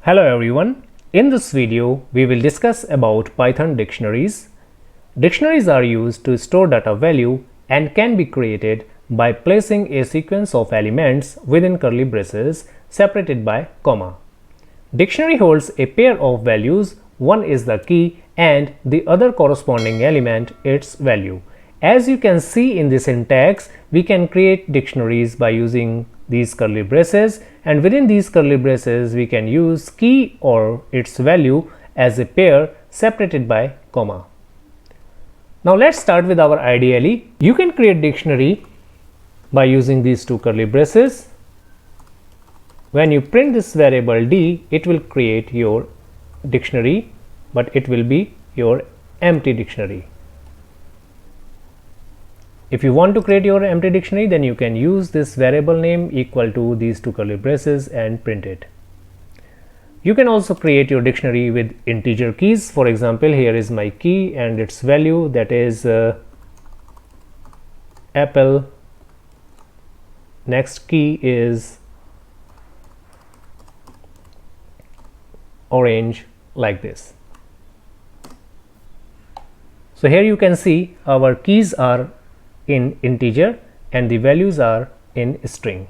Hello everyone. In this video, we will discuss about Python dictionaries. Dictionaries are used to store data value and can be created by placing a sequence of elements within curly braces separated by comma. Dictionary holds a pair of values, one is the key and the other corresponding element its value. As you can see in the syntax, we can create dictionaries by using these curly braces, and within these curly braces we can use key or its value as a pair separated by comma. Now let's start with our ideally. You can create dictionary by using these two curly braces. When you print this variable d, it will create your dictionary, but it will be your empty dictionary. If you want to create your empty dictionary, then you can use this variable name equal to these two curly braces and print it. You can also create your dictionary with integer keys. For example, here is my key and its value, that is apple. Next key is orange, like this. So here you can see our keys are in integer and the values are in string.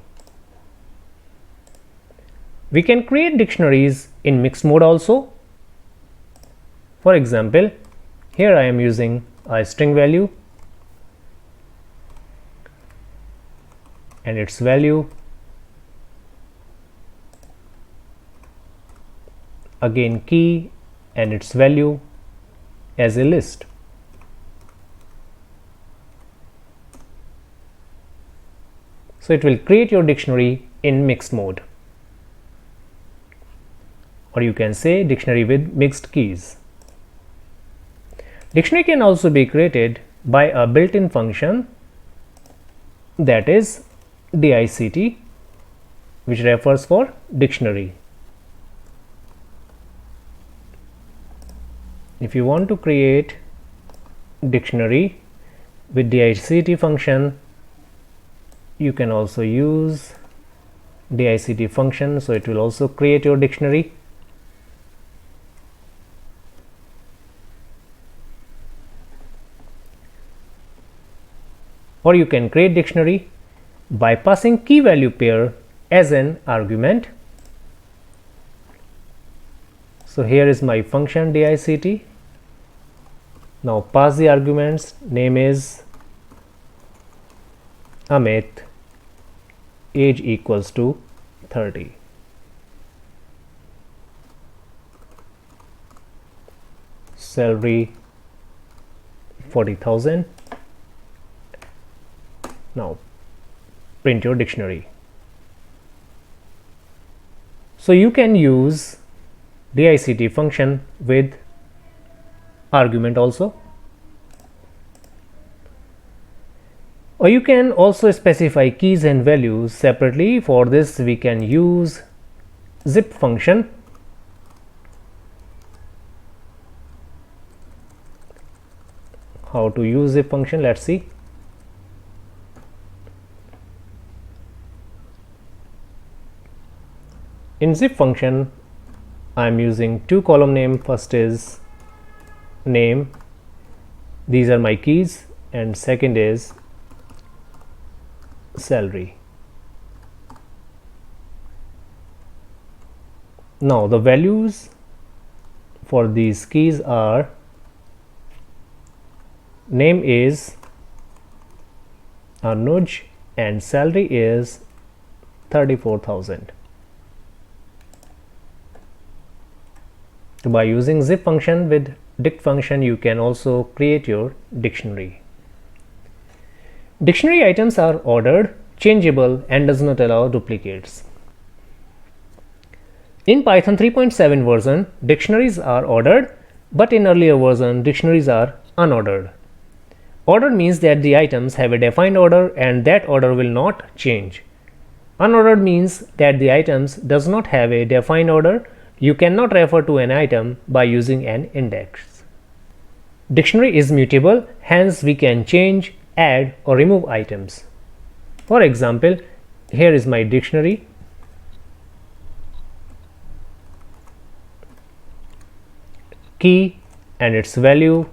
We can create dictionaries in mixed mode also. For example, here I am using a string value and its value, again key and its value as a list. So it will create your dictionary in mixed mode, or you can say dictionary with mixed keys. Dictionary can also be created by a built-in function, that is dict, which refers for dictionary. If you want to create dictionary with dict function, you can also use dict function, so it will also create your dictionary. Or you can create dictionary by passing key value pair as an argument. So here is my function dict. Now pass the arguments. Name is Amit, age equals to 30. Salary 40,000. Now print your dictionary. So you can use dict function with argument also. Or you can also specify keys and values separately. For this we can use zip function. How to use zip function? Let's see. In zip function, I am using two column name. First is name, these are my keys, and second is salary. Now the values for these keys are, name is Anuj and salary is 34,000. So by using zip function with dict function, you can also create your dictionary. Dictionary items are ordered, changeable, and does not allow duplicates. In Python 3.7 version, dictionaries are ordered, but in earlier version, dictionaries are unordered. Ordered means that the items have a defined order and that order will not change. Unordered means that the items does not have a defined order. You cannot refer to an item by using an index. Dictionary is mutable, hence we can change, add or remove items. For example, here is my dictionary. key and its value.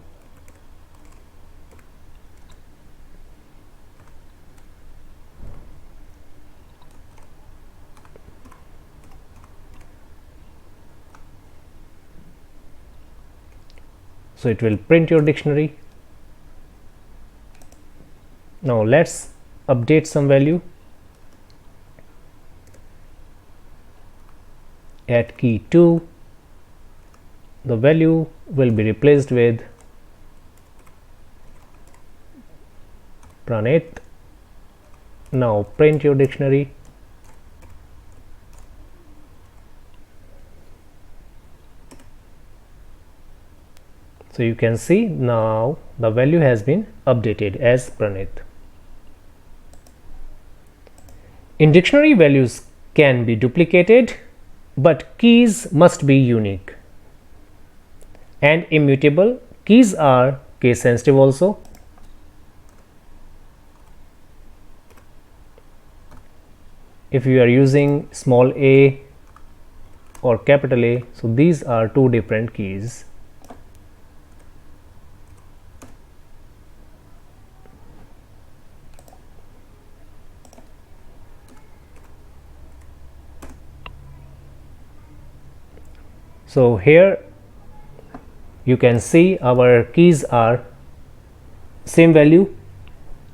So it will print your dictionary. Now let's update some value. At key 2, the value will be replaced with Pranit. Now print your dictionary. So you can see now the value has been updated as Pranit. In dictionary, values can be duplicated, but keys must be unique and immutable. Keys are case sensitive also. If you are using small a or capital A, so these are two different keys. So here you can see our keys are same value,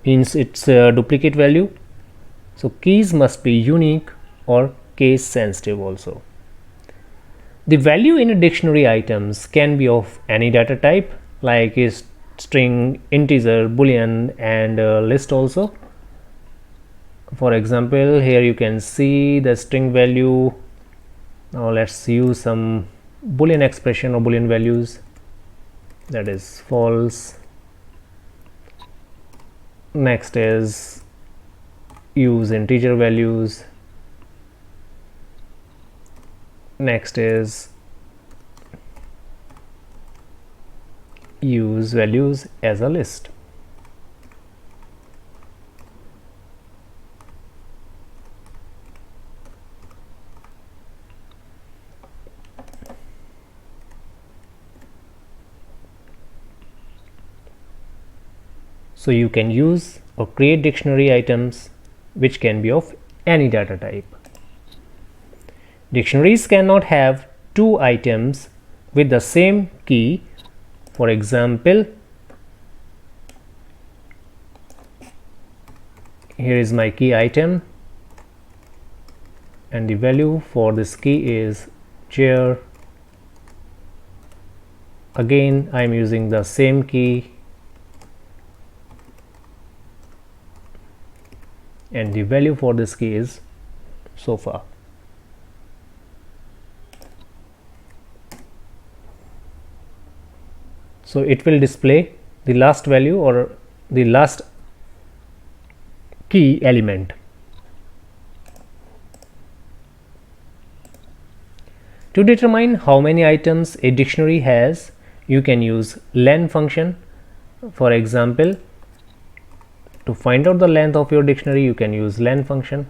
means it's a duplicate value. So keys must be unique or case sensitive also. The value in a dictionary items can be of any data type, like is string, integer, boolean, and list also. For example, here you can see the string value. Now let's use some boolean expression or boolean values, that is false. Next is use integer values. Next is use values as a list. So you can use or create dictionary items which can be of any data type. Dictionaries cannot have two items with the same key. For example, here is my key item and the value for this key is chair. Again, I am using the same key and the value for this key is sofa. So it will display the last value or the last key element. To determine how many items a dictionary has, you can use len function. For example, to find out the length of your dictionary, you can use len function.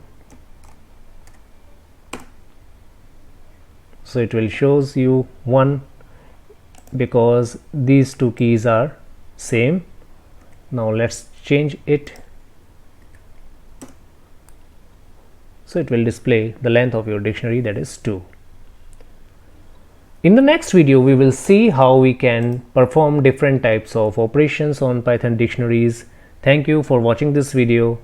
So it will shows you 1 because these two keys are same. Now let's change it. So it will display the length of your dictionary, that is 2. In the next video, we will see how we can perform different types of operations on Python dictionaries. Thank you for watching this video.